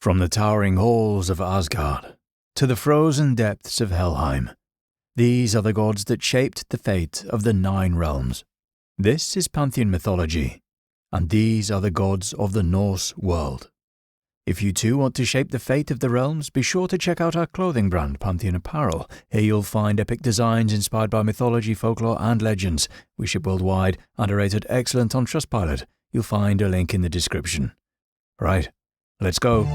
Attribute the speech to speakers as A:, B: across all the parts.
A: From the towering halls of Asgard to the frozen depths of Helheim, these are the gods that shaped the fate of the 9 realms. This is Pantheon mythology, and these are the gods of the Norse world. If you too want to shape the fate of the realms, be sure to check out our clothing brand, Pantheon Apparel. Here you'll find epic designs inspired by mythology, folklore and legends. We ship worldwide and are rated excellent on Trustpilot. You'll find a link in the description. Right, let's go.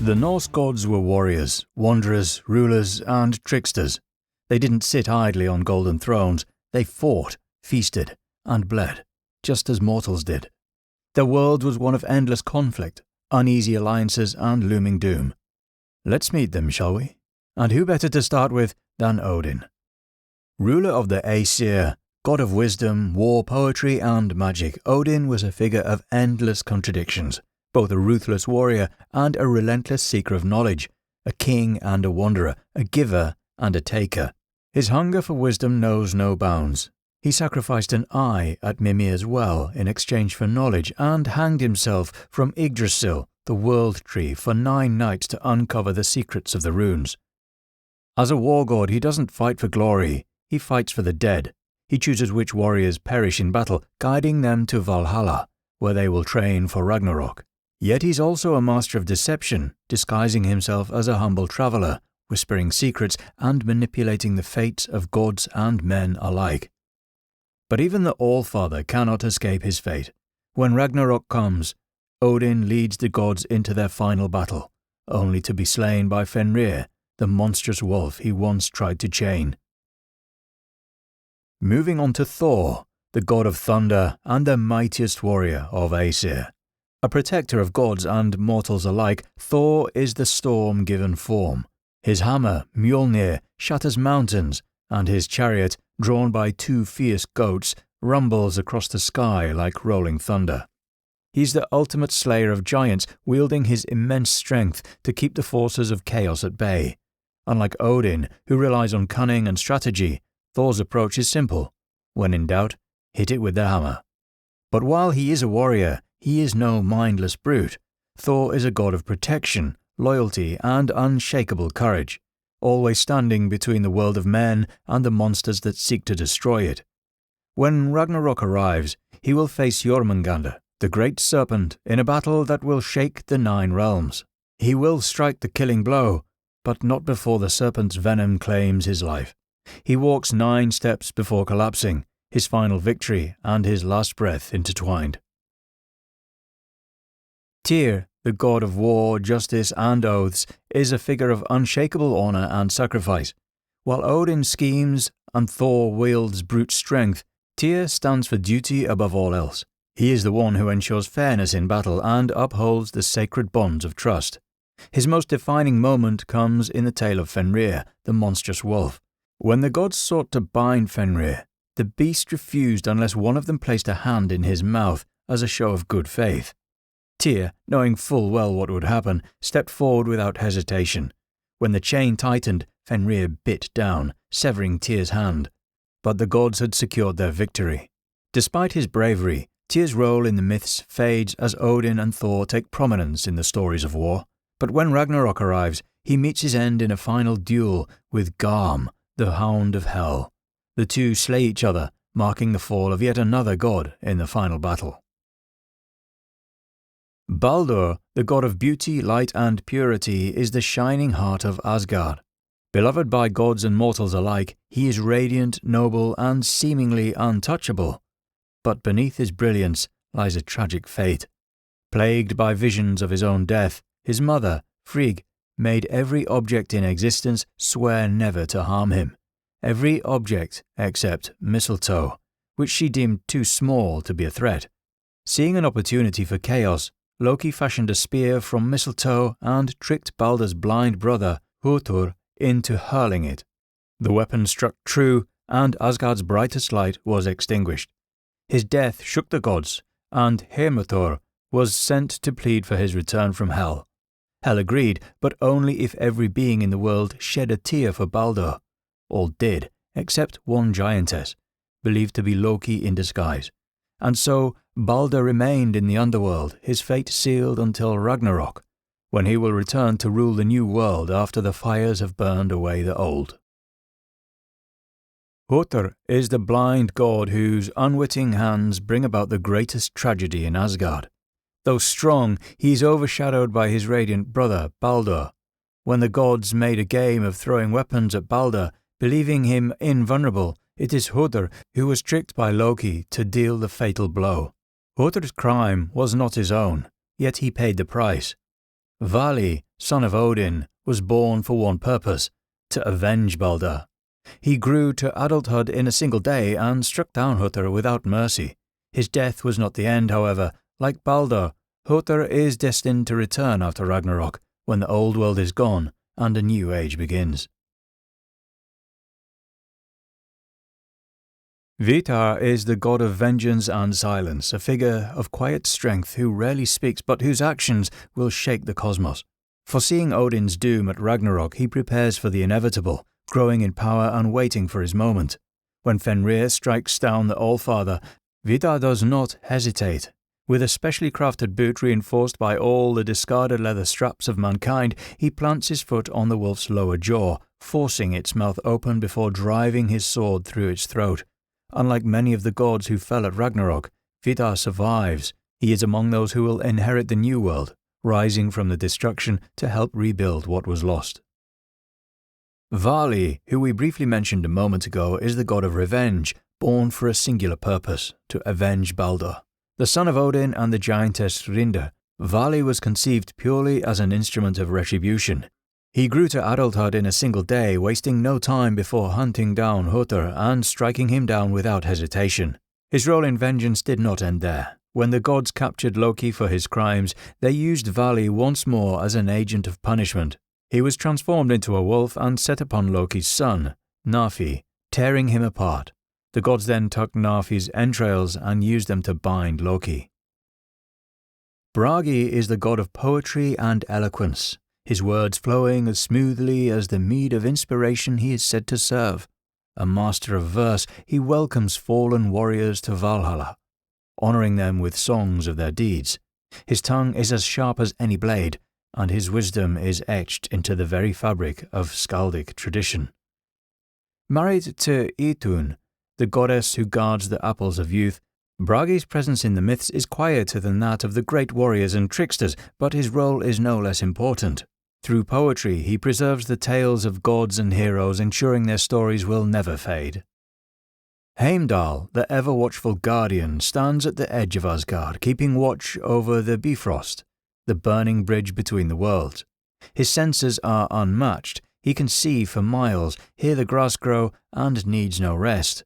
A: The Norse gods were warriors, wanderers, rulers, and tricksters. They didn't sit idly on golden thrones. They fought, feasted, and bled, just as mortals did. Their world was one of endless conflict, uneasy alliances, and looming doom. Let's meet them, shall we? And who better to start with than Odin? Ruler of the Aesir, god of wisdom, war, poetry, and magic, Odin was a figure of endless contradictions. Both a ruthless warrior and a relentless seeker of knowledge, a king and a wanderer, a giver and a taker. His hunger for wisdom knows no bounds. He sacrificed an eye at Mimir's well in exchange for knowledge and hanged himself from Yggdrasil, the world tree, for 9 nights to uncover the secrets of the runes. As a war god, he doesn't fight for glory, he fights for the dead. He chooses which warriors perish in battle, guiding them to Valhalla, where they will train for Ragnarok. Yet he's also a master of deception, disguising himself as a humble traveller, whispering secrets and manipulating the fates of gods and men alike. But even the All-Father cannot escape his fate. When Ragnarok comes, Odin leads the gods into their final battle, only to be slain by Fenrir, the monstrous wolf he once tried to chain. Moving on to Thor, the god of thunder and the mightiest warrior of Aesir. A protector of gods and mortals alike, Thor is the storm given form. His hammer, Mjolnir, shatters mountains, and his chariot, drawn by 2 fierce goats, rumbles across the sky like rolling thunder. He's the ultimate slayer of giants, wielding his immense strength to keep the forces of chaos at bay. Unlike Odin, who relies on cunning and strategy, Thor's approach is simple. When in doubt, hit it with the hammer. But while he is a warrior, he is no mindless brute. Thor is a god of protection, loyalty, and unshakable courage, always standing between the world of men and the monsters that seek to destroy it. When Ragnarok arrives, he will face Jormungandr, the great serpent, in a battle that will shake the 9 realms. He will strike the killing blow, but not before the serpent's venom claims his life. He walks 9 steps before collapsing, his final victory and his last breath intertwined. Tyr, the god of war, justice, and oaths, is a figure of unshakable honor and sacrifice. While Odin schemes and Thor wields brute strength, Tyr stands for duty above all else. He is the one who ensures fairness in battle and upholds the sacred bonds of trust. His most defining moment comes in the tale of Fenrir, the monstrous wolf. When the gods sought to bind Fenrir, the beast refused unless one of them placed a hand in his mouth as a show of good faith. Tyr, knowing full well what would happen, stepped forward without hesitation. When the chain tightened, Fenrir bit down, severing Tyr's hand. But the gods had secured their victory. Despite his bravery, Tyr's role in the myths fades as Odin and Thor take prominence in the stories of war. But when Ragnarok arrives, he meets his end in a final duel with Garm, the Hound of Hell. The two slay each other, marking the fall of yet another god in the final battle. Baldur, the god of beauty, light, and purity, is the shining heart of Asgard. Beloved by gods and mortals alike, he is radiant, noble, and seemingly untouchable. But beneath his brilliance lies a tragic fate. Plagued by visions of his own death, his mother, Frigg, made every object in existence swear never to harm him. Every object except mistletoe, which she deemed too small to be a threat. Seeing an opportunity for chaos, Loki fashioned a spear from mistletoe and tricked Baldur's blind brother, Surtr, into hurling it. The weapon struck true, and Asgard's brightest light was extinguished. His death shook the gods, and Hermod was sent to plead for his return from Hel. Hel agreed, but only if every being in the world shed a tear for Baldur. All did, except one giantess, believed to be Loki in disguise. And so Baldur remained in the underworld, his fate sealed until Ragnarok, when he will return to rule the new world after the fires have burned away the old. Surtr is the blind god whose unwitting hands bring about the greatest tragedy in Asgard. Though strong, he is overshadowed by his radiant brother, Baldur. When the gods made a game of throwing weapons at Baldur, believing him invulnerable, it is Surtr who was tricked by Loki to deal the fatal blow. Surtr's crime was not his own, yet he paid the price. Vali, son of Odin, was born for one purpose, to avenge Baldur. He grew to adulthood in a single day and struck down Surtr without mercy. His death was not the end, however. Like Baldur, Surtr is destined to return after Ragnarok, when the old world is gone and a new age begins. Vidar is the god of vengeance and silence, a figure of quiet strength who rarely speaks but whose actions will shake the cosmos. Foreseeing Odin's doom at Ragnarok, he prepares for the inevitable, growing in power and waiting for his moment. When Fenrir strikes down the Allfather, Vidar does not hesitate. With a specially crafted boot reinforced by all the discarded leather straps of mankind, he plants his foot on the wolf's lower jaw, forcing its mouth open before driving his sword through its throat. Unlike many of the gods who fell at Ragnarok, Vidar survives. He is among those who will inherit the new world, rising from the destruction to help rebuild what was lost. Vali, who we briefly mentioned a moment ago, is the god of revenge, born for a singular purpose, to avenge Baldur. The son of Odin and the giantess Rinda, Vali was conceived purely as an instrument of retribution. He grew to adulthood in a single day, wasting no time before hunting down Surtr and striking him down without hesitation. His role in vengeance did not end there. When the gods captured Loki for his crimes, they used Vali once more as an agent of punishment. He was transformed into a wolf and set upon Loki's son, Nafi, tearing him apart. The gods then took Nafi's entrails and used them to bind Loki. Bragi is the god of poetry and eloquence, his words flowing as smoothly as the mead of inspiration he is said to serve. A master of verse, he welcomes fallen warriors to Valhalla, honouring them with songs of their deeds. His tongue is as sharp as any blade, and his wisdom is etched into the very fabric of skaldic tradition. Married to Idun, the goddess who guards the apples of youth, Bragi's presence in the myths is quieter than that of the great warriors and tricksters, but his role is no less important. Through poetry, he preserves the tales of gods and heroes, ensuring their stories will never fade. Heimdall, the ever-watchful guardian, stands at the edge of Asgard, keeping watch over the Bifrost, the burning bridge between the worlds. His senses are unmatched. He can see for miles, hear the grass grow, and needs no rest.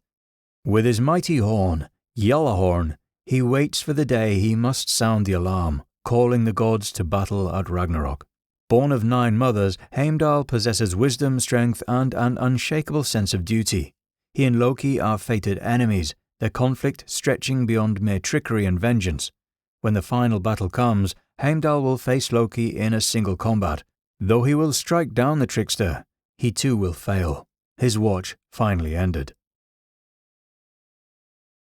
A: With his mighty horn, Gjallarhorn, he waits for the day he must sound the alarm, calling the gods to battle at Ragnarok. Born of 9 mothers, Heimdall possesses wisdom, strength, and an unshakable sense of duty. He and Loki are fated enemies, their conflict stretching beyond mere trickery and vengeance. When the final battle comes, Heimdall will face Loki in a single combat. Though he will strike down the trickster, he too will fail. His watch finally ended.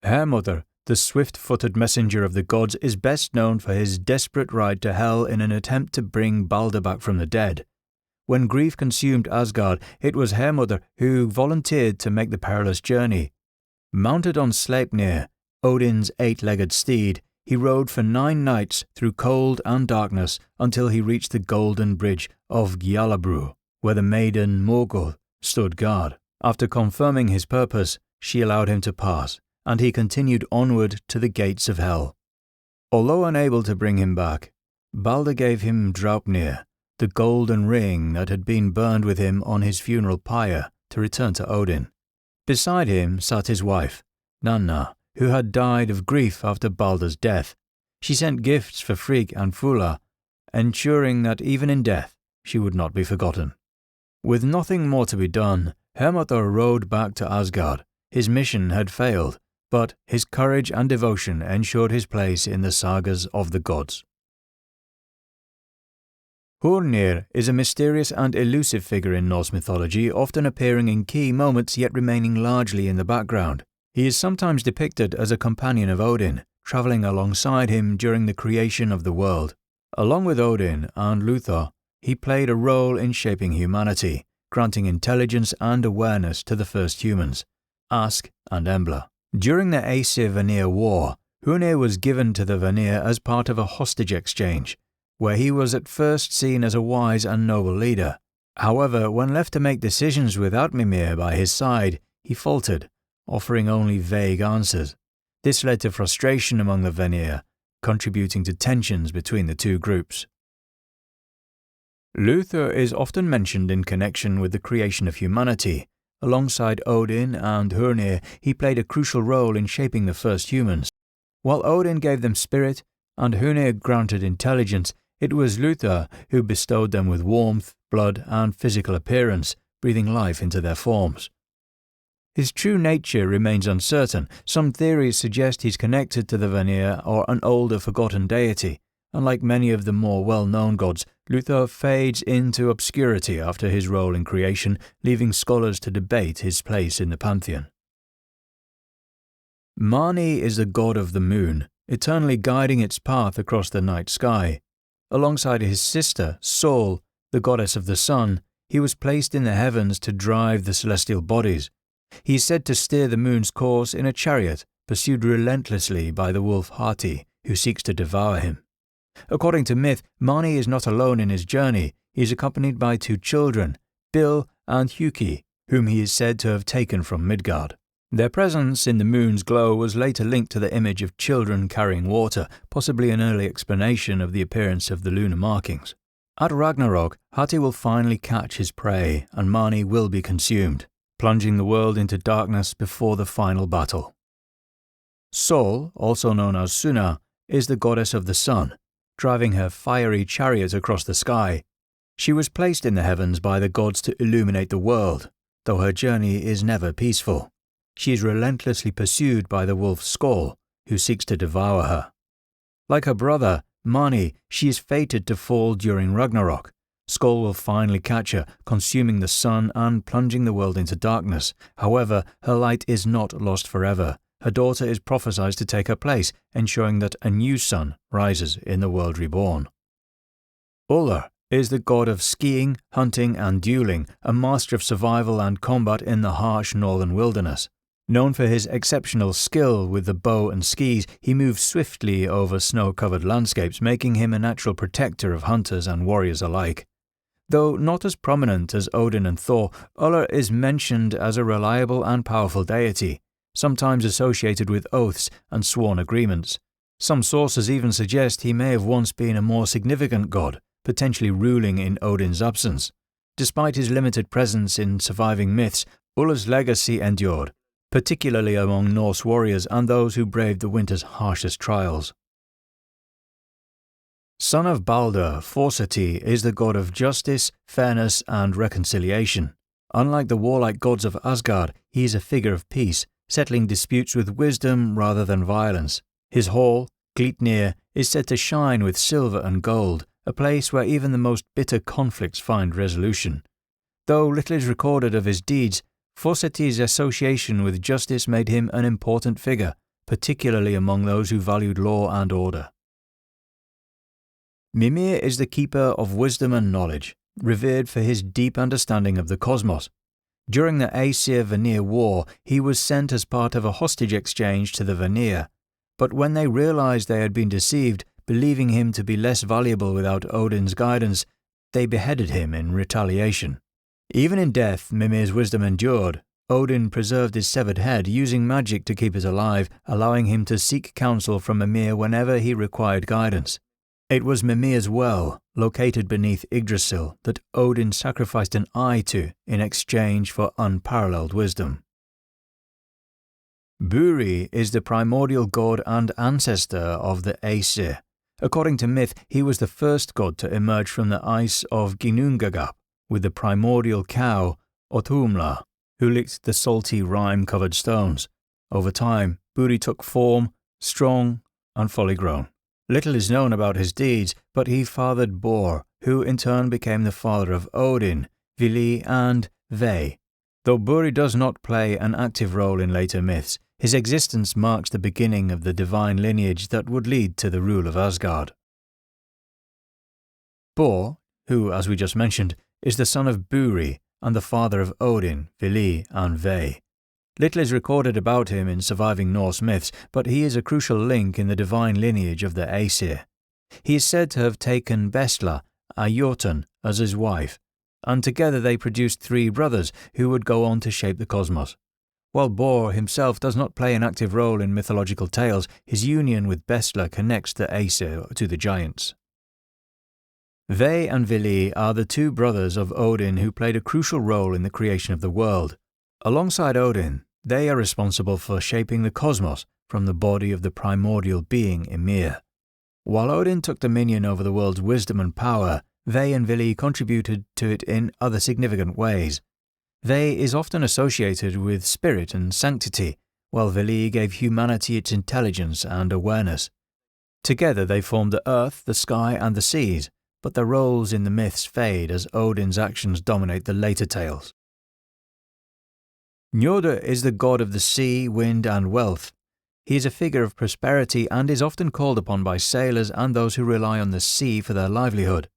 A: Hermod, the swift-footed messenger of the gods, is best known for his desperate ride to Hel in an attempt to bring Baldur back from the dead. When grief consumed Asgard, it was Hermod who volunteered to make the perilous journey. Mounted on Sleipnir, Odin's 8-legged steed, he rode for 9 nights through cold and darkness until he reached the golden bridge of Gjallabru, where the maiden Morgoth stood guard. After confirming his purpose, she allowed him to pass, and he continued onward to the gates of Hel. Although unable to bring him back, Baldur gave him Draupnir, the golden ring that had been burned with him on his funeral pyre, to return to Odin. Beside him sat his wife, Nanna, who had died of grief after Baldur's death. She sent gifts for Frigg and Fula, ensuring that even in death she would not be forgotten. With nothing more to be done, Hermod rode back to Asgard. His mission had failed, but his courage and devotion ensured his place in the sagas of the gods. Hoenir is a mysterious and elusive figure in Norse mythology, often appearing in key moments yet remaining largely in the background. He is sometimes depicted as a companion of Odin, travelling alongside him during the creation of the world. Along with Odin and Loddur, he played a role in shaping humanity, granting intelligence and awareness to the first humans, Ask and Embla. During the Aesir-Vanir War, Hoenir was given to the Vanir as part of a hostage exchange, where he was at first seen as a wise and noble leader. However, when left to make decisions without Mimir by his side, he faltered, offering only vague answers. This led to frustration among the Vanir, contributing to tensions between the two groups. Loddur is often mentioned in connection with the creation of humanity. Alongside Odin and Hoenir, he played a crucial role in shaping the first humans. While Odin gave them spirit and Hoenir granted intelligence, it was Loddur who bestowed them with warmth, blood, and physical appearance, breathing life into their forms. His true nature remains uncertain. Some theories suggest he's connected to the Vanir or an older forgotten deity, and like many of the more well-known gods, Loddur fades into obscurity after his role in creation, leaving scholars to debate his place in the Pantheon. Mani is the god of the moon, eternally guiding its path across the night sky. Alongside his sister, Sol, the goddess of the sun, he was placed in the heavens to drive the celestial bodies. He is said to steer the moon's course in a chariot, pursued relentlessly by the wolf Hati, who seeks to devour him. According to myth, Mani is not alone in his journey. He is accompanied by two children, Bil and Huki, whom he is said to have taken from Midgard. Their presence in the moon's glow was later linked to the image of children carrying water, possibly an early explanation of the appearance of the lunar markings. At Ragnarok, Hati will finally catch his prey, and Mani will be consumed, plunging the world into darkness before the final battle. Sol, also known as Sunna, is the goddess of the sun, driving her fiery chariot across the sky. She was placed in the heavens by the gods to illuminate the world, though her journey is never peaceful. She is relentlessly pursued by the wolf Skoll, who seeks to devour her. Like her brother, Mani, she is fated to fall during Ragnarok. Skoll will finally catch her, consuming the sun and plunging the world into darkness. However, her light is not lost forever. Her daughter is prophesied to take her place, ensuring that a new sun rises in the world reborn. Ullr is the god of skiing, hunting, and dueling, a master of survival and combat in the harsh northern wilderness. Known for his exceptional skill with the bow and skis, he moves swiftly over snow-covered landscapes, making him a natural protector of hunters and warriors alike. Though not as prominent as Odin and Thor, Ullr is mentioned as a reliable and powerful deity, sometimes associated with oaths and sworn agreements. Some sources even suggest he may have once been a more significant god, potentially ruling in Odin's absence. Despite his limited presence in surviving myths, Ullr's legacy endured, particularly among Norse warriors and those who braved the winter's harshest trials. Son of Baldur, Forseti is the god of justice, fairness, and reconciliation. Unlike the warlike gods of Asgard, he is a figure of peace, settling disputes with wisdom rather than violence. His hall, Glitnir, is said to shine with silver and gold, a place where even the most bitter conflicts find resolution. Though little is recorded of his deeds, Forseti's association with justice made him an important figure, particularly among those who valued law and order. Mimir is the keeper of wisdom and knowledge, revered for his deep understanding of the cosmos. During the Aesir-Vanir War, he was sent as part of a hostage exchange to the Vanir, but when they realized they had been deceived, believing him to be less valuable without Odin's guidance, they beheaded him in retaliation. Even in death, Mimir's wisdom endured. Odin preserved his severed head, using magic to keep it alive, allowing him to seek counsel from Mimir whenever he required guidance. It was Mimir's well, located beneath Yggdrasil, that Odin sacrificed an eye to in exchange for unparalleled wisdom. Buri is the primordial god and ancestor of the Aesir. According to myth, he was the first god to emerge from the ice of Ginnungagap, with the primordial cow, Othumla, who licked the salty rime-covered stones. Over time, Buri took form, strong and fully grown. Little is known about his deeds, but he fathered Borr, who in turn became the father of Odin, Vili and Ve. Though Buri does not play an active role in later myths, his existence marks the beginning of the divine lineage that would lead to the rule of Asgard. Borr, who, as we just mentioned, is the son of Buri and the father of Odin, Vili and Ve. Little is recorded about him in surviving Norse myths, but he is a crucial link in the divine lineage of the Aesir. He is said to have taken Bestla, a Jotun, as his wife, and together they produced 3 brothers who would go on to shape the cosmos. While Borr himself does not play an active role in mythological tales, his union with Bestla connects the Aesir to the giants. Ve and Vili are the 2 brothers of Odin who played a crucial role in the creation of the world. Alongside Odin, they are responsible for shaping the cosmos from the body of the primordial being Ymir. While Odin took dominion over the world's wisdom and power, Ve and Vili contributed to it in other significant ways. Ve is often associated with spirit and sanctity, while Vili gave humanity its intelligence and awareness. Together they formed the earth, the sky and the seas, but their roles in the myths fade as Odin's actions dominate the later tales. Njord is the god of the sea, wind and wealth. He is a figure of prosperity and is often called upon by sailors and those who rely on the sea for their livelihood.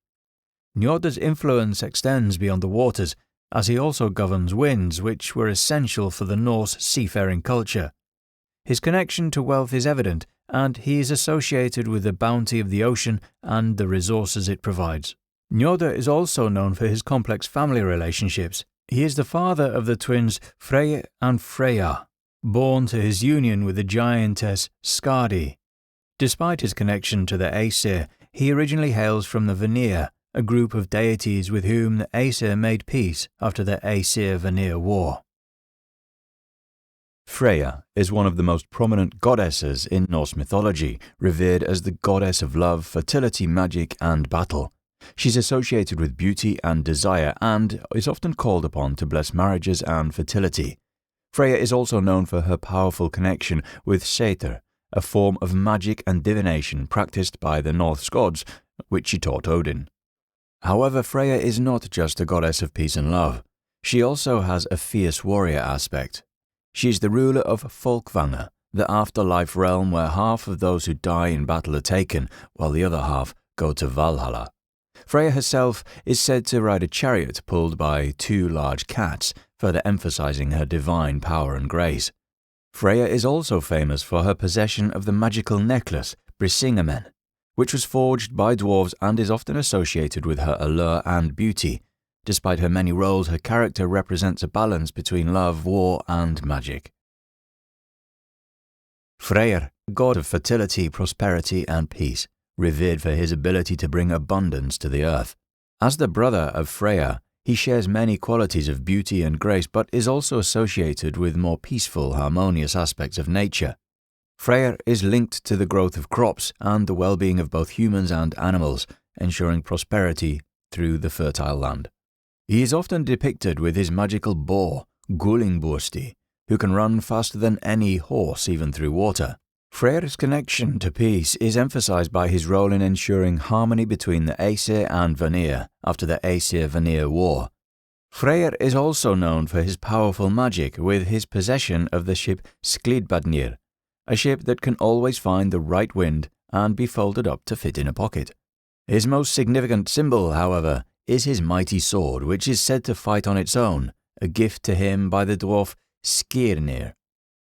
A: Njord's influence extends beyond the waters, as he also governs winds, which were essential for the Norse seafaring culture. His connection to wealth is evident, and he is associated with the bounty of the ocean and the resources it provides. Njord is also known for his complex family relationships. He is the father of the twins Freyr and Freya, born to his union with the giantess Skadi. Despite his connection to the Aesir, he originally hails from the Vanir, a group of deities with whom the Aesir made peace after the Aesir-Vanir War. Freya is one of the most prominent goddesses in Norse mythology, revered as the goddess of love, fertility, magic and battle. She's associated with beauty and desire and is often called upon to bless marriages and fertility. Freya is also known for her powerful connection with Surtr, a form of magic and divination practiced by the Norse gods, which she taught Odin. However, Freya is not just a goddess of peace and love. She also has a fierce warrior aspect. She is the ruler of Folkvanger, the afterlife realm where half of those who die in battle are taken, while the other half go to Valhalla. Freya herself is said to ride a chariot pulled by 2 large cats, further emphasizing her divine power and grace. Freya is also famous for her possession of the magical necklace, Brisingamen, which was forged by dwarves and is often associated with her allure and beauty. Despite her many roles, her character represents a balance between love, war and magic. Freyr, god of fertility, prosperity and peace, revered for his ability to bring abundance to the earth. As the brother of Freya, he shares many qualities of beauty and grace but is also associated with more peaceful, harmonious aspects of nature. Freyr is linked to the growth of crops and the well-being of both humans and animals, ensuring prosperity through the fertile land. He is often depicted with his magical boar, Gullveig, who can run faster than any horse even through water. Freyr's connection to peace is emphasized by his role in ensuring harmony between the Aesir and Vanir after the Aesir-Vanir War. Freyr is also known for his powerful magic with his possession of the ship Sklidbadnir, a ship that can always find the right wind and be folded up to fit in a pocket. His most significant symbol, however, is his mighty sword, which is said to fight on its own, a gift to him by the dwarf Skirnir.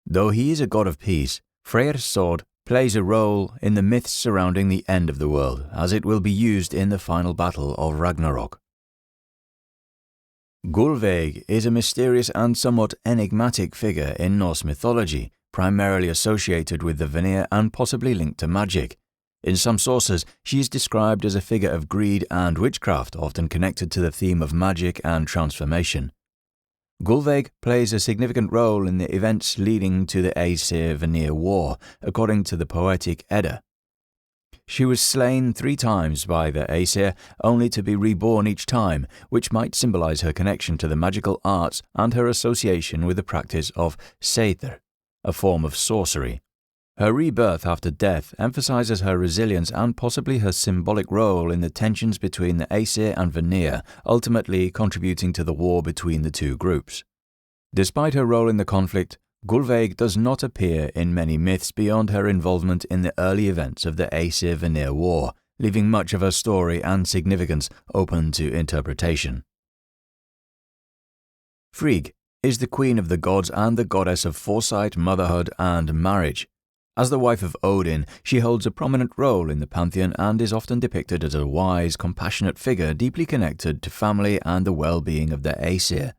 A: Though he is a god of peace, Freyr's sword plays a role in the myths surrounding the end of the world, as it will be used in the final battle of Ragnarok. Gullveig is a mysterious and somewhat enigmatic figure in Norse mythology, primarily associated with the Vanir and possibly linked to magic. In some sources, she is described as a figure of greed and witchcraft, often connected to the theme of magic and transformation. Gullveig plays a significant role in the events leading to the Aesir-Vanir War, according to the poetic Edda. She was slain 3 times by the Aesir, only to be reborn each time, which might symbolize her connection to the magical arts and her association with the practice of Surtr, a form of sorcery. Her rebirth after death emphasizes her resilience and possibly her symbolic role in the tensions between the Aesir and Vanir, ultimately contributing to the war between the two groups. Despite her role in the conflict, Gullveig does not appear in many myths beyond her involvement in the early events of the Aesir-Vanir War, leaving much of her story and significance open to interpretation. Frigg is the queen of the gods and the goddess of foresight, motherhood, and marriage. As the wife of Odin, she holds a prominent role in the Pantheon and is often depicted as a wise, compassionate figure deeply connected to family and the well-being of the Aesir.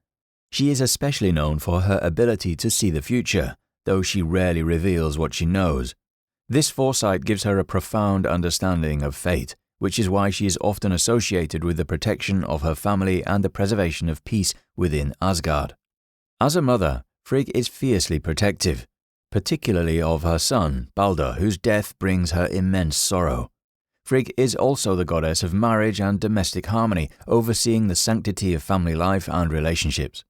A: She is especially known for her ability to see the future, though she rarely reveals what she knows. This foresight gives her a profound understanding of fate, which is why she is often associated with the protection of her family and the preservation of peace within Asgard. As a mother, Frigg is fiercely protective, particularly of her son, Baldur, whose death brings her immense sorrow. Frigg is also the goddess of marriage and domestic harmony, overseeing the sanctity of family life and relationships.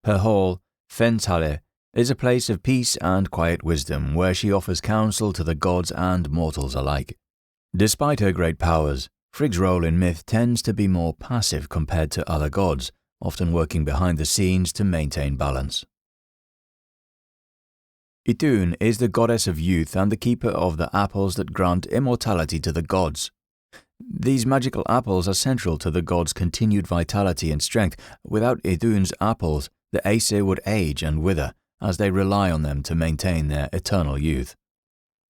A: Her hall, Fenshalle, is a place of peace and quiet wisdom where she offers counsel to the gods and mortals alike. Despite her great powers, Frigg's role in myth tends to be more passive compared to other gods, often working behind the scenes to maintain balance. Idun is the goddess of youth and the keeper of the apples that grant immortality to the gods. These magical apples are central to the gods' continued vitality and strength. Without Idun's apples, the Aesir would age and wither, as they rely on them to maintain their eternal youth.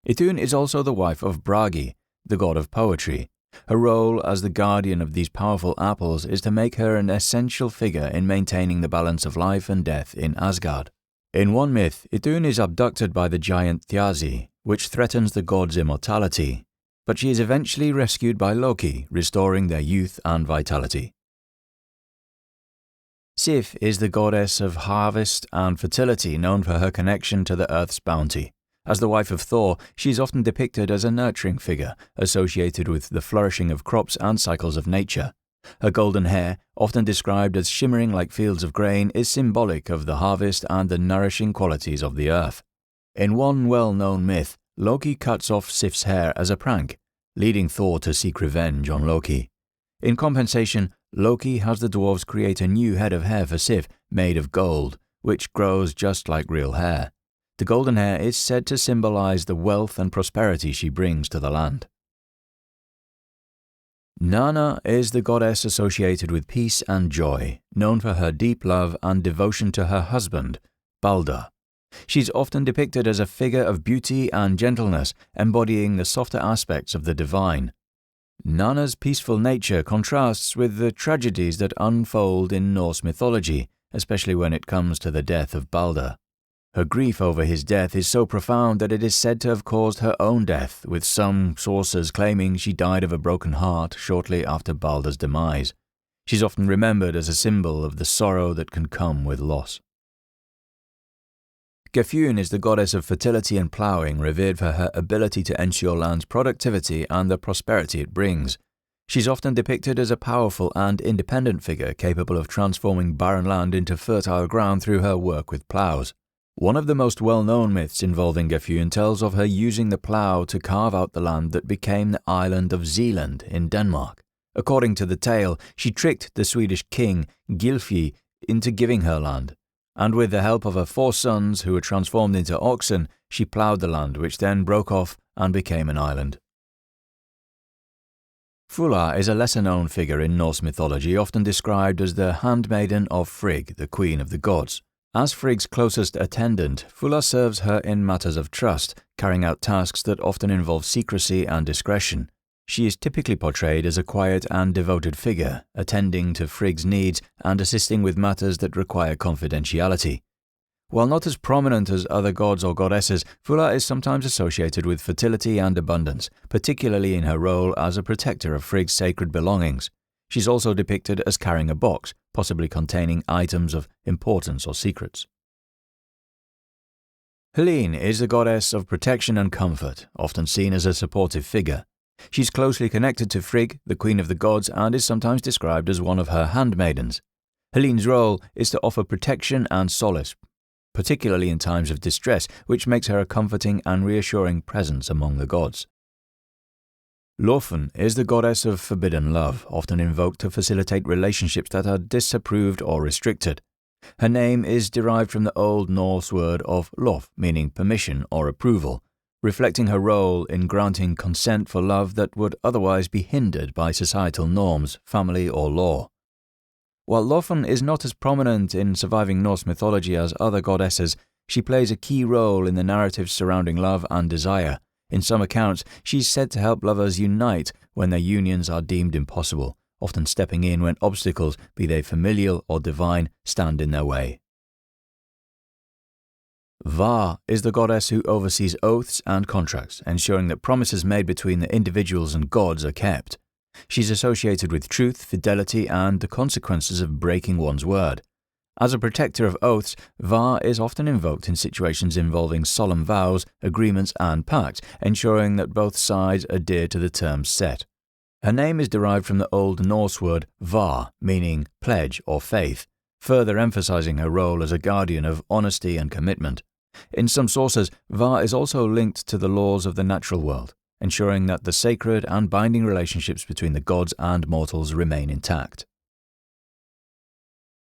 A: Idun is also the wife of Bragi, the god of poetry. Her role as the guardian of these powerful apples is to make her an essential figure in maintaining the balance of life and death in Asgard. In one myth, Idun is abducted by the giant Thjazi, which threatens the gods' immortality, but she is eventually rescued by Loki, restoring their youth and vitality. Sif is the goddess of harvest and fertility, known for her connection to the earth's bounty. As the wife of Thor, she is often depicted as a nurturing figure, associated with the flourishing of crops and cycles of nature. Her golden hair, often described as shimmering like fields of grain, is symbolic of the harvest and the nourishing qualities of the earth. In one well-known myth, Loki cuts off Sif's hair as a prank, leading Thor to seek revenge on Loki. In compensation, Loki has the dwarves create a new head of hair for Sif, made of gold, which grows just like real hair. The golden hair is said to symbolize the wealth and prosperity she brings to the land. Nana is the goddess associated with peace and joy, known for her deep love and devotion to her husband, Baldur. She's often depicted as a figure of beauty and gentleness, embodying the softer aspects of the divine. Nana's peaceful nature contrasts with the tragedies that unfold in Norse mythology, especially when it comes to the death of Baldur. Her grief over his death is so profound that it is said to have caused her own death, with some sources claiming she died of a broken heart shortly after Baldur's demise. She's often remembered as a symbol of the sorrow that can come with loss. Gefjun is the goddess of fertility and ploughing, revered for her ability to ensure land's productivity and the prosperity it brings. She's often depicted as a powerful and independent figure capable of transforming barren land into fertile ground through her work with ploughs. One of the most well-known myths involving Gefjun tells of her using the plough to carve out the land that became the island of Zealand in Denmark. According to the tale, she tricked the Swedish king, Gylfi, into giving her land, and with the help of her 4 sons who were transformed into oxen, she ploughed the land, which then broke off and became an island. Fulla is a lesser-known figure in Norse mythology, often described as the handmaiden of Frigg, the queen of the gods. As Frigg's closest attendant, Fulla serves her in matters of trust, carrying out tasks that often involve secrecy and discretion. She is typically portrayed as a quiet and devoted figure, attending to Frigg's needs and assisting with matters that require confidentiality. While not as prominent as other gods or goddesses, Fulla is sometimes associated with fertility and abundance, particularly in her role as a protector of Frigg's sacred belongings. She's also depicted as carrying a box, possibly containing items of importance or secrets. Helene is the goddess of protection and comfort, often seen as a supportive figure. She's closely connected to Frigg, the queen of the gods, and is sometimes described as one of her handmaidens. Helene's role is to offer protection and solace, particularly in times of distress, which makes her a comforting and reassuring presence among the gods. Lofn is the goddess of forbidden love, often invoked to facilitate relationships that are disapproved or restricted. Her name is derived from the Old Norse word of lof, meaning permission or approval, reflecting her role in granting consent for love that would otherwise be hindered by societal norms, family or law. While Lofn is not as prominent in surviving Norse mythology as other goddesses, she plays a key role in the narratives surrounding love and desire. In some accounts, she's said to help lovers unite when their unions are deemed impossible, often stepping in when obstacles, be they familial or divine, stand in their way. Var is the goddess who oversees oaths and contracts, ensuring that promises made between the individuals and gods are kept. She's associated with truth, fidelity, and the consequences of breaking one's word. As a protector of oaths, Var is often invoked in situations involving solemn vows, agreements, and pacts, ensuring that both sides adhere to the terms set. Her name is derived from the Old Norse word var, meaning pledge or faith, further emphasizing her role as a guardian of honesty and commitment. In some sources, Var is also linked to the laws of the natural world, ensuring that the sacred and binding relationships between the gods and mortals remain intact.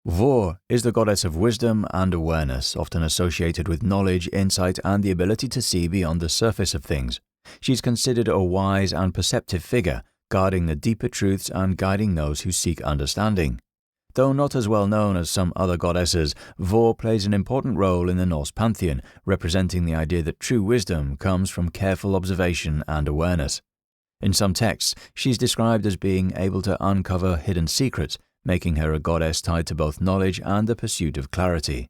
A: Vor is the goddess of wisdom and awareness, often associated with knowledge, insight, and the ability to see beyond the surface of things. She's considered a wise and perceptive figure, guarding the deeper truths and guiding those who seek understanding. Though not as well known as some other goddesses, Vor plays an important role in the Norse Pantheon, representing the idea that true wisdom comes from careful observation and awareness. In some texts, she's described as being able to uncover hidden secrets, making her a goddess tied to both knowledge and the pursuit of clarity.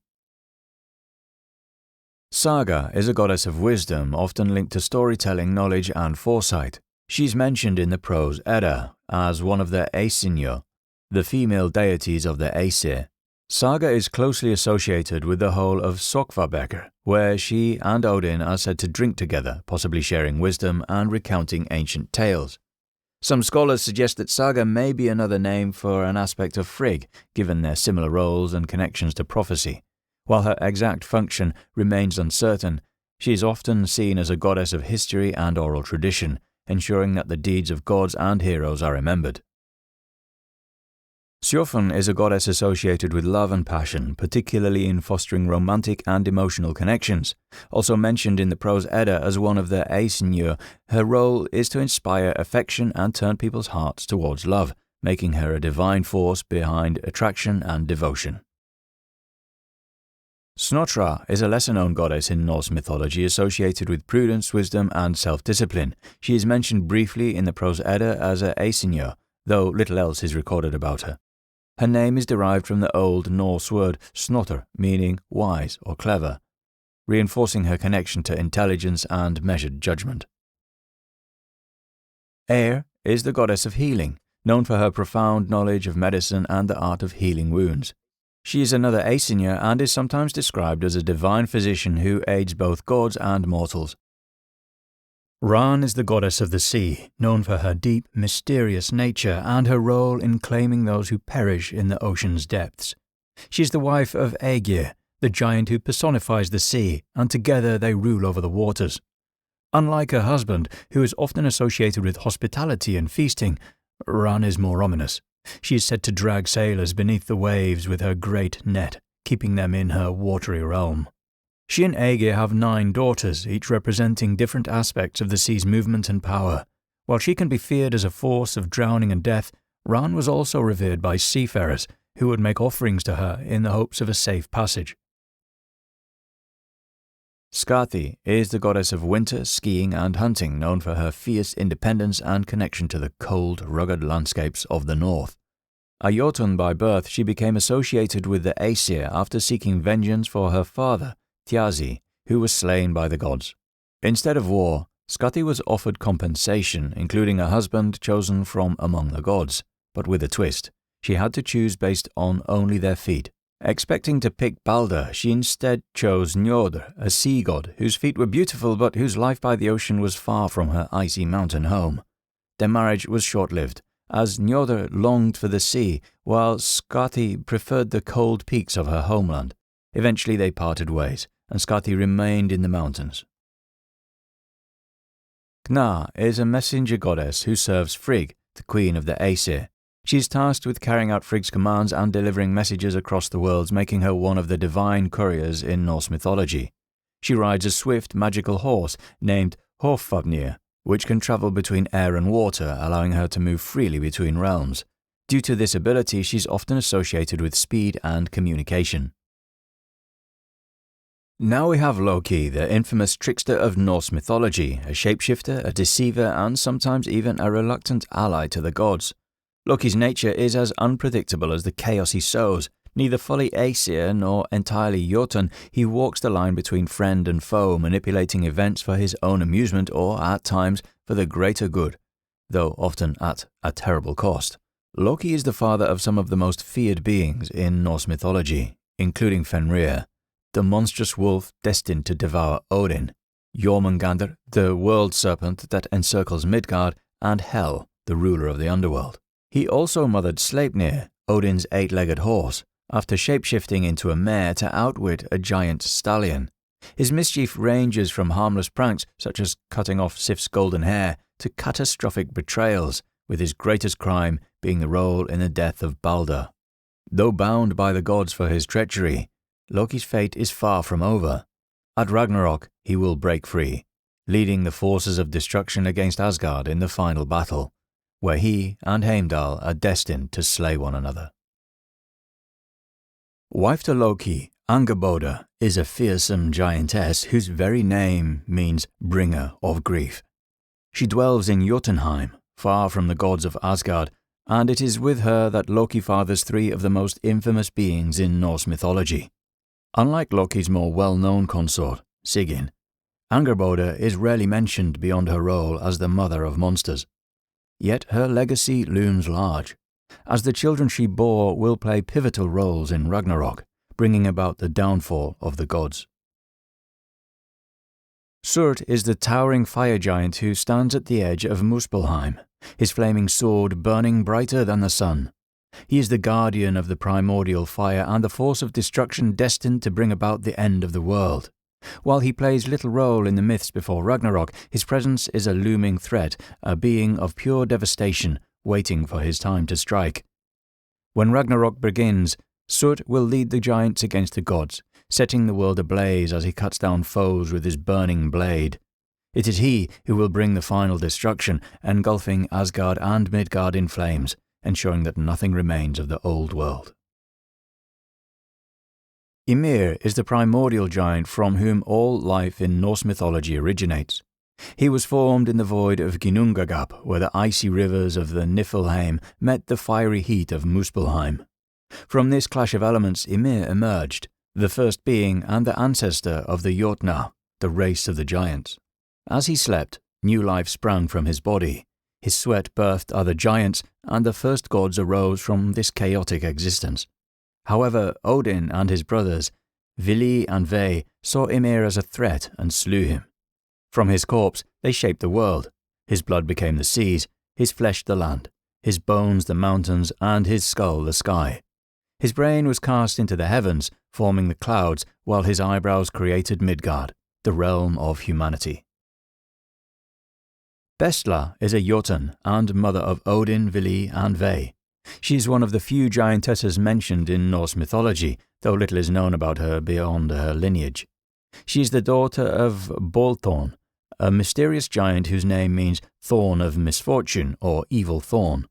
A: Saga is a goddess of wisdom, often linked to storytelling, knowledge, and foresight. She's mentioned in the prose Edda as one of the Aesir, the female deities of the Aesir. Saga is closely associated with the whole of Sokvabekkr, where she and Odin are said to drink together, possibly sharing wisdom and recounting ancient tales. Some scholars suggest that Saga may be another name for an aspect of Frigg, given their similar roles and connections to prophecy. While her exact function remains uncertain, she is often seen as a goddess of history and oral tradition, ensuring that the deeds of gods and heroes are remembered. Sjofn is a goddess associated with love and passion, particularly in fostering romantic and emotional connections. Also mentioned in the prose Edda as one of the Aesir, her role is to inspire affection and turn people's hearts towards love, making her a divine force behind attraction and devotion. Snotra is a lesser-known goddess in Norse mythology associated with prudence, wisdom, and self-discipline. She is mentioned briefly in the prose Edda as a Aesir, though little else is recorded about her. Her name is derived from the Old Norse word snotr, meaning wise or clever, reinforcing her connection to intelligence and measured judgment. Eir is the goddess of healing, known for her profound knowledge of medicine and the art of healing wounds. She is another Aesir and is sometimes described as a divine physician who aids both gods and mortals. Ran is the goddess of the sea, known for her deep, mysterious nature and her role in claiming those who perish in the ocean's depths. She is the wife of Aegir, the giant who personifies the sea, and together they rule over the waters. Unlike her husband, who is often associated with hospitality and feasting, Ran is more ominous. She is said to drag sailors beneath the waves with her great net, keeping them in her watery realm. She and Aegir have 9 daughters, each representing different aspects of the sea's movement and power. While she can be feared as a force of drowning and death, Ran was also revered by seafarers, who would make offerings to her in the hopes of a safe passage. Skadi is the goddess of winter, skiing, and hunting, known for her fierce independence and connection to the cold, rugged landscapes of the north. A Jotun by birth, she became associated with the Aesir after seeking vengeance for her father, Thjazi, who was slain by the gods. Instead of war, Skadi was offered compensation, including a husband chosen from among the gods, but with a twist. She had to choose based on only their feet. Expecting to pick Baldur, she instead chose Njord, a sea god whose feet were beautiful but whose life by the ocean was far from her icy mountain home. Their marriage was short-lived, as Njord longed for the sea, while Skadi preferred the cold peaks of her homeland. Eventually they parted ways, and Skadi remained in the mountains. Gna is a messenger goddess who serves Frigg, the queen of the Aesir. She is tasked with carrying out Frigg's commands and delivering messages across the worlds, making her one of the divine couriers in Norse mythology. She rides a swift, magical horse named Hofvapnir, which can travel between air and water, allowing her to move freely between realms. Due to this ability, she's often associated with speed and communication. Now we have Loki, the infamous trickster of Norse mythology, a shapeshifter, a deceiver, and sometimes even a reluctant ally to the gods. Loki's nature is as unpredictable as the chaos he sows. Neither fully Aesir nor entirely Jotun, he walks the line between friend and foe, manipulating events for his own amusement or, at times, for the greater good, though often at a terrible cost. Loki is the father of some of the most feared beings in Norse mythology, including Fenrir, the monstrous wolf destined to devour Odin, Jormungandr, the world serpent that encircles Midgard, and Hel, the ruler of the underworld. He also mothered Sleipnir, Odin's 8-legged horse, after shapeshifting into a mare to outwit a giant stallion. His mischief ranges from harmless pranks such as cutting off Sif's golden hair to catastrophic betrayals, with his greatest crime being the role in the death of Baldur. Though bound by the gods for his treachery, Loki's fate is far from over. At Ragnarok, he will break free, leading the forces of destruction against Asgard in the final battle, where he and Heimdall are destined to slay one another. Wife to Loki, Angerboda is a fearsome giantess whose very name means bringer of grief. She dwells in Jotunheim, far from the gods of Asgard, and it is with her that Loki fathers 3 of the most infamous beings in Norse mythology. Unlike Loki's more well-known consort, Sigyn, Angerboda is rarely mentioned beyond her role as the mother of monsters. Yet her legacy looms large, as the children she bore will play pivotal roles in Ragnarok, bringing about the downfall of the gods. Surtr is the towering fire giant who stands at the edge of Muspelheim, his flaming sword burning brighter than the sun. He is the guardian of the primordial fire and the force of destruction destined to bring about the end of the world. While he plays little role in the myths before Ragnarok, his presence is a looming threat, a being of pure devastation waiting for his time to strike. When Ragnarok begins, Surtr will lead the giants against the gods, setting the world ablaze as he cuts down foes with his burning blade. It is he who will bring the final destruction, engulfing Asgard and Midgard in flames, ensuring that nothing remains of the old world. Ymir is the primordial giant from whom all life in Norse mythology originates. He was formed in the void of Ginnungagap, where the icy rivers of the Niflheim met the fiery heat of Muspelheim. From this clash of elements, Ymir emerged, the first being and the ancestor of the Jotnar, the race of the giants. As he slept, new life sprang from his body. His sweat birthed other giants, and the first gods arose from this chaotic existence. However, Odin and his brothers, Vili and Ve, saw Ymir as a threat and slew him. From his corpse, they shaped the world. His blood became the seas, his flesh the land, his bones the mountains, and his skull the sky. His brain was cast into the heavens, forming the clouds, while his eyebrows created Midgard, the realm of humanity. Bestla is a Jotun and mother of Odin, Vili and Ve. She is one of the few giantesses mentioned in Norse mythology, though little is known about her beyond her lineage. She is the daughter of Bolthorn, a mysterious giant whose name means thorn of misfortune or evil thorn.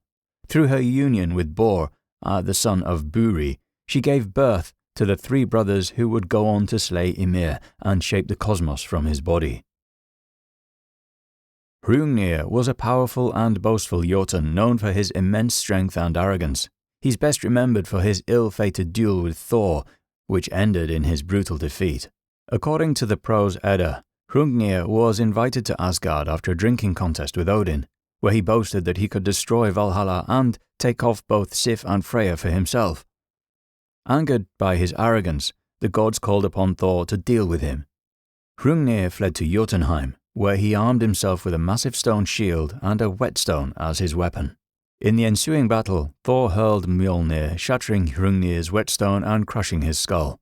A: Through her union with Borr, the son of Buri, she gave birth to the 3 brothers who would go on to slay Ymir and shape the cosmos from his body. Hrungnir was a powerful and boastful Jotun known for his immense strength and arrogance. He's best remembered for his ill-fated duel with Thor, which ended in his brutal defeat. According to the prose Edda, Hrungnir was invited to Asgard after a drinking contest with Odin, where he boasted that he could destroy Valhalla and take off both Sif and Freya for himself. Angered by his arrogance, the gods called upon Thor to deal with him. Hrungnir fled to Jotunheim, where he armed himself with a massive stone shield and a whetstone as his weapon. In the ensuing battle, Thor hurled Mjolnir, shattering Hrungnir's whetstone and crushing his skull.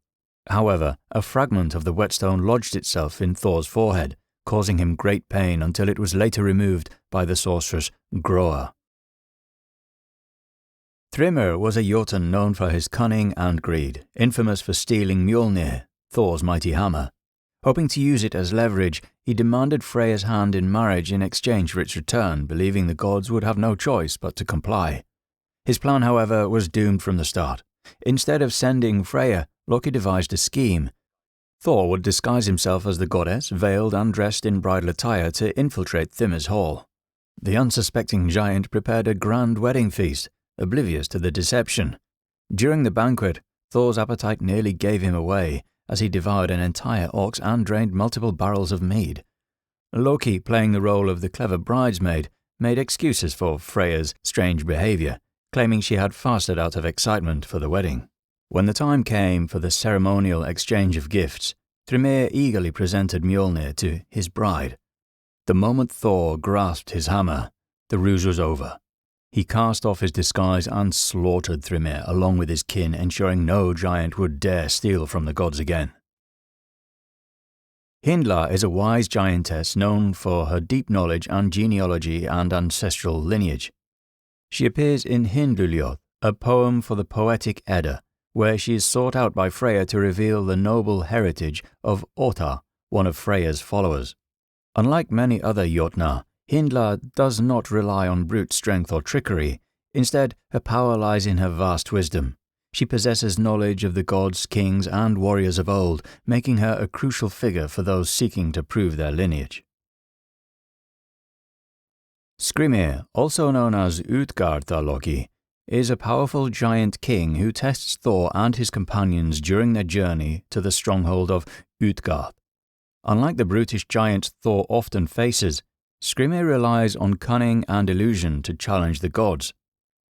A: However, a fragment of the whetstone lodged itself in Thor's forehead, causing him great pain until it was later removed by the sorceress Groa. Thrymr was a Jotun known for his cunning and greed, infamous for stealing Mjolnir, Thor's mighty hammer. Hoping to use it as leverage, he demanded Freya's hand in marriage in exchange for its return, believing the gods would have no choice but to comply. His plan, however, was doomed from the start. Instead of sending Freya, Loki devised a scheme. Thor would disguise himself as the goddess, veiled and dressed in bridal attire, to infiltrate Thrymr's hall. The unsuspecting giant prepared a grand wedding feast, oblivious to the deception. During the banquet, Thor's appetite nearly gave him away, as he devoured an entire ox and drained multiple barrels of mead. Loki, playing the role of the clever bridesmaid, made excuses for Freya's strange behavior, claiming she had fasted out of excitement for the wedding. When the time came for the ceremonial exchange of gifts, Thrymr eagerly presented Mjolnir to his bride. The moment Thor grasped his hammer, the ruse was over. He cast off his disguise and slaughtered Thrymr along with his kin, ensuring no giant would dare steal from the gods again. Hyndla is a wise giantess known for her deep knowledge and genealogy and ancestral lineage. She appears in Hyndluljóð, a poem for the poetic Edda, where she is sought out by Freya to reveal the noble heritage of Ottar, one of Freya's followers. Unlike many other Jotnar, Hyndla does not rely on brute strength or trickery. Instead, her power lies in her vast wisdom. She possesses knowledge of the gods, kings, and warriors of old, making her a crucial figure for those seeking to prove their lineage. Skrymir, also known as Utgard-Loki, is a powerful giant king who tests Thor and his companions during their journey to the stronghold of Utgard. Unlike the brutish giants Thor often faces, Skrymir relies on cunning and illusion to challenge the gods.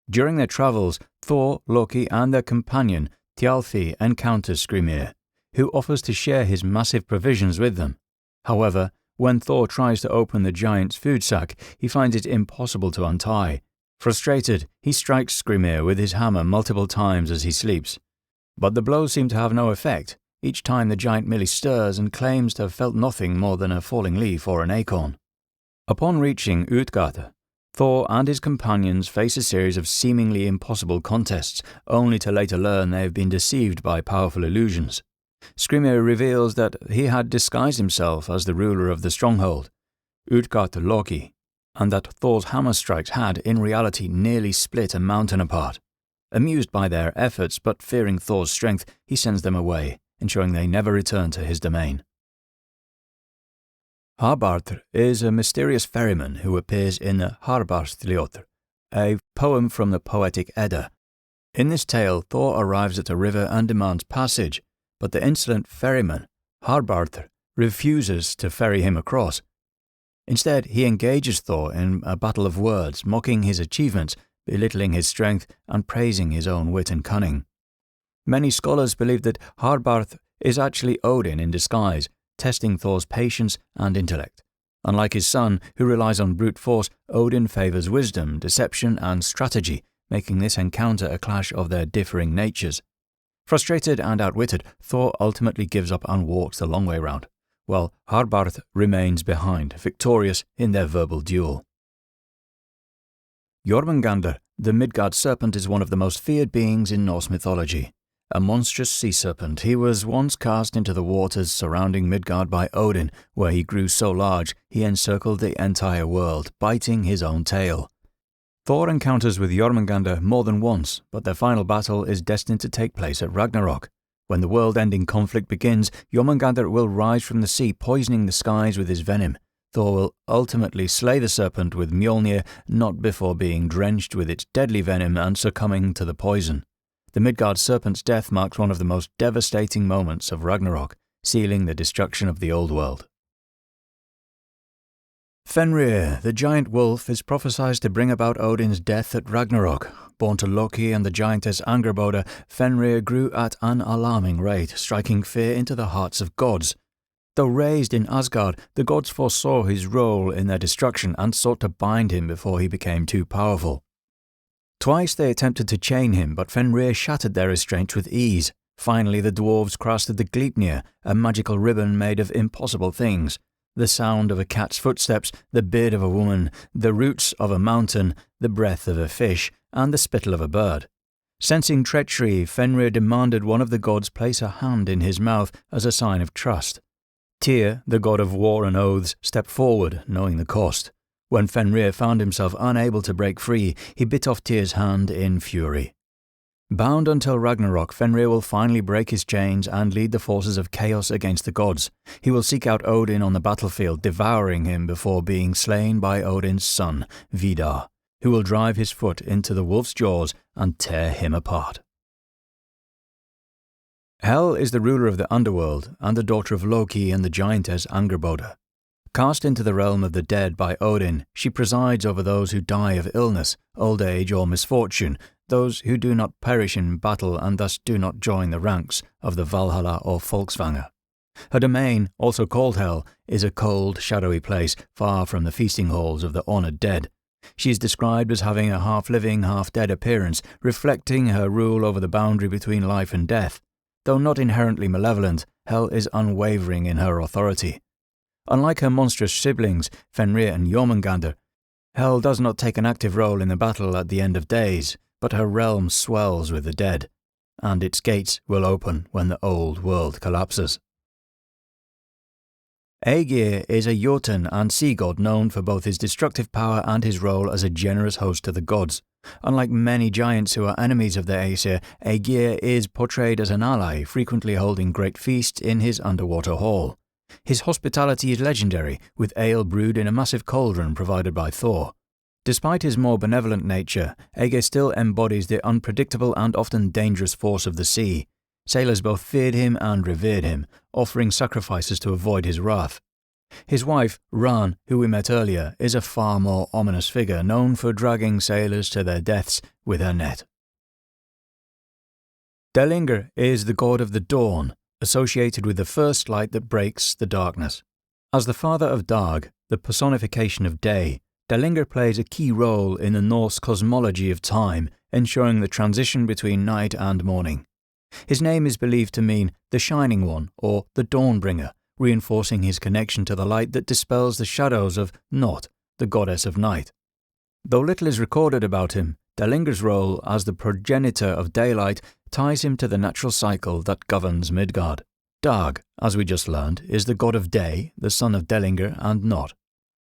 A: During their travels, Thor, Loki, and their companion Thjalfi encounter Skrymir, who offers to share his massive provisions with them. However, when Thor tries to open the giant's food sack, he finds it impossible to untie. Frustrated, he strikes Skrymir with his hammer multiple times as he sleeps. But the blows seem to have no effect. Each time the giant merely stirs and claims to have felt nothing more than a falling leaf or an acorn. Upon reaching Utgard, Thor and his companions face a series of seemingly impossible contests, only to later learn they have been deceived by powerful illusions. Skrymir reveals that he had disguised himself as the ruler of the stronghold, Utgard-Loki, and that Thor's hammer strikes had, in reality, nearly split a mountain apart. Amused by their efforts, but fearing Thor's strength, he sends them away, ensuring they never return to his domain. Harbardr is a mysterious ferryman who appears in the Harbardsljóð, a poem from the poetic Edda. In this tale, Thor arrives at a river and demands passage, but the insolent ferryman, Harbardr, refuses to ferry him across. Instead, he engages Thor in a battle of words, mocking his achievements, belittling his strength, and praising his own wit and cunning. Many scholars believe that Harbardr is actually Odin in disguise, testing Thor's patience and intellect. Unlike his son, who relies on brute force, Odin favors wisdom, deception, and strategy, making this encounter a clash of their differing natures. Frustrated and outwitted, Thor ultimately gives up and walks the long way round, while Harbardr remains behind, victorious in their verbal duel. Jormungandr, the Midgard serpent, is one of the most feared beings in Norse mythology. A monstrous sea serpent, he was once cast into the waters surrounding Midgard by Odin, where he grew so large he encircled the entire world, biting his own tail. Thor encounters with Jormungandr more than once, but their final battle is destined to take place at Ragnarok. When the world-ending conflict begins, Jormungandr will rise from the sea, poisoning the skies with his venom. Thor will ultimately slay the serpent with Mjolnir, not before being drenched with its deadly venom and succumbing to the poison. The Midgard serpent's death marks one of the most devastating moments of Ragnarok, sealing the destruction of the old world. Fenrir, the giant wolf, is prophesied to bring about Odin's death at Ragnarok. Born to Loki and the giantess Angrboda, Fenrir grew at an alarming rate, striking fear into the hearts of gods. Though raised in Asgard, the gods foresaw his role in their destruction and sought to bind him before he became too powerful. Twice they attempted to chain him, but Fenrir shattered their restraints with ease. Finally, the dwarves grasped the Gleipnir, a magical ribbon made of impossible things. The sound of a cat's footsteps, the beard of a woman, the roots of a mountain, the breath of a fish, and the spittle of a bird. Sensing treachery, Fenrir demanded one of the gods place a hand in his mouth as a sign of trust. Tyr, the god of war and oaths, stepped forward, knowing the cost. When Fenrir found himself unable to break free, he bit off Tyr's hand in fury. Bound until Ragnarok, Fenrir will finally break his chains and lead the forces of chaos against the gods. He will seek out Odin on the battlefield, devouring him before being slain by Odin's son, Vidar, who will drive his foot into the wolf's jaws and tear him apart. Hel is the ruler of the underworld and the daughter of Loki and the giantess Angerboda. Cast into the realm of the dead by Odin, she presides over those who die of illness, old age or misfortune, those who do not perish in battle and thus do not join the ranks of the Valhalla or Folksvanger. Her domain, also called Hel, is a cold, shadowy place far from the feasting halls of the honoured dead. She is described as having a half-living, half-dead appearance, reflecting her rule over the boundary between life and death. Though not inherently malevolent, Hel is unwavering in her authority. Unlike her monstrous siblings, Fenrir and Jormungandr, Hel does not take an active role in the battle at the end of days, but her realm swells with the dead, and its gates will open when the old world collapses. Aegir is a Jotun and sea god known for both his destructive power and his role as a generous host to the gods. Unlike many giants who are enemies of the Aesir, Aegir is portrayed as an ally, frequently holding great feasts in his underwater hall. His hospitality is legendary, with ale brewed in a massive cauldron provided by Thor. Despite his more benevolent nature, Aegir still embodies the unpredictable and often dangerous force of the sea. Sailors both feared him and revered him, offering sacrifices to avoid his wrath. His wife, Ran, who we met earlier, is a far more ominous figure, known for dragging sailors to their deaths with her net. Delingr is the god of the dawn, associated with the first light that breaks the darkness. As the father of Dag, the personification of day, Delingr plays a key role in the Norse cosmology of time, ensuring the transition between night and morning. His name is believed to mean the Shining One or the Dawnbringer, reinforcing his connection to the light that dispels the shadows of Nott, the goddess of night. Though little is recorded about him, Delingr's role as the progenitor of daylight ties him to the natural cycle that governs Midgard. Dag, as we just learned, is the god of day, the son of Delingr and Nott.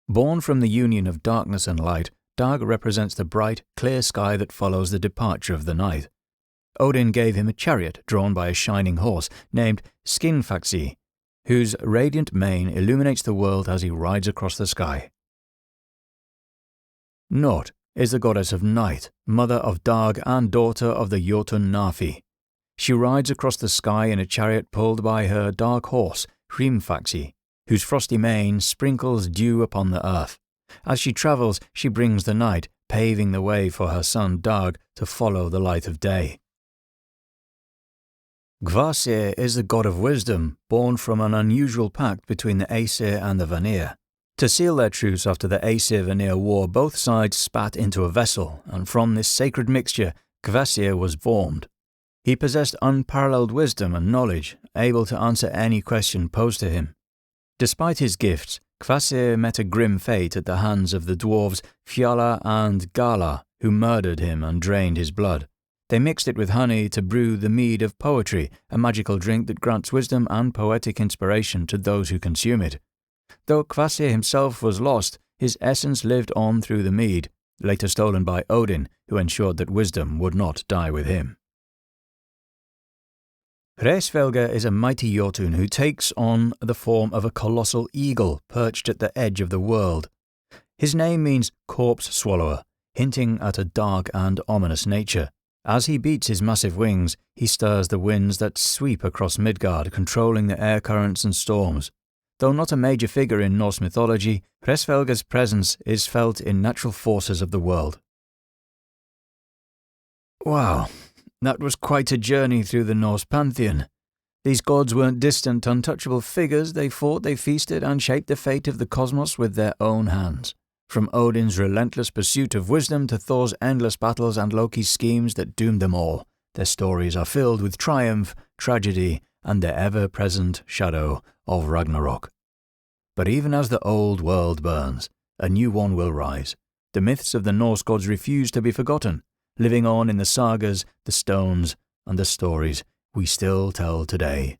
A: Born from the union of darkness and light, Dag represents the bright, clear sky that follows the departure of the night. Odin gave him a chariot drawn by a shining horse named Skinfaxi, whose radiant mane illuminates the world as he rides across the sky. Nott is the goddess of night, mother of Dag and daughter of the Jotun Nafi. She rides across the sky in a chariot pulled by her dark horse, Hrimfaxi, whose frosty mane sprinkles dew upon the earth. As she travels, she brings the night, paving the way for her son Dag to follow the light of day. Kvasir is the god of wisdom, born from an unusual pact between the Aesir and the Vanir. To seal their truce after the Aesir-Vanir war, both sides spat into a vessel, and from this sacred mixture, Kvasir was formed. He possessed unparalleled wisdom and knowledge, able to answer any question posed to him. Despite his gifts, Kvasir met a grim fate at the hands of the dwarves Fjalar and Gala, who murdered him and drained his blood. They mixed it with honey to brew the mead of poetry, a magical drink that grants wisdom and poetic inspiration to those who consume it. Though Kvasir himself was lost, his essence lived on through the mead, later stolen by Odin, who ensured that wisdom would not die with him. Hreysvelgr is a mighty Jotun who takes on the form of a colossal eagle perched at the edge of the world. His name means corpse swallower, hinting at a dark and ominous nature. As he beats his massive wings, he stirs the winds that sweep across Midgard, controlling the air currents and storms. Though not a major figure in Norse mythology, Hreysvelgr's presence is felt in natural forces of the world. Wow, that was quite a journey through the Norse Pantheon. These gods weren't distant, untouchable figures. They fought, they feasted, and shaped the fate of the cosmos with their own hands. From Odin's relentless pursuit of wisdom to Thor's endless battles and Loki's schemes that doomed them all, their stories are filled with triumph, tragedy, and the ever-present shadow of Ragnarok. But even as the old world burns, a new one will rise. The myths of the Norse gods refuse to be forgotten, living on in the sagas, the stones, and the stories we still tell today.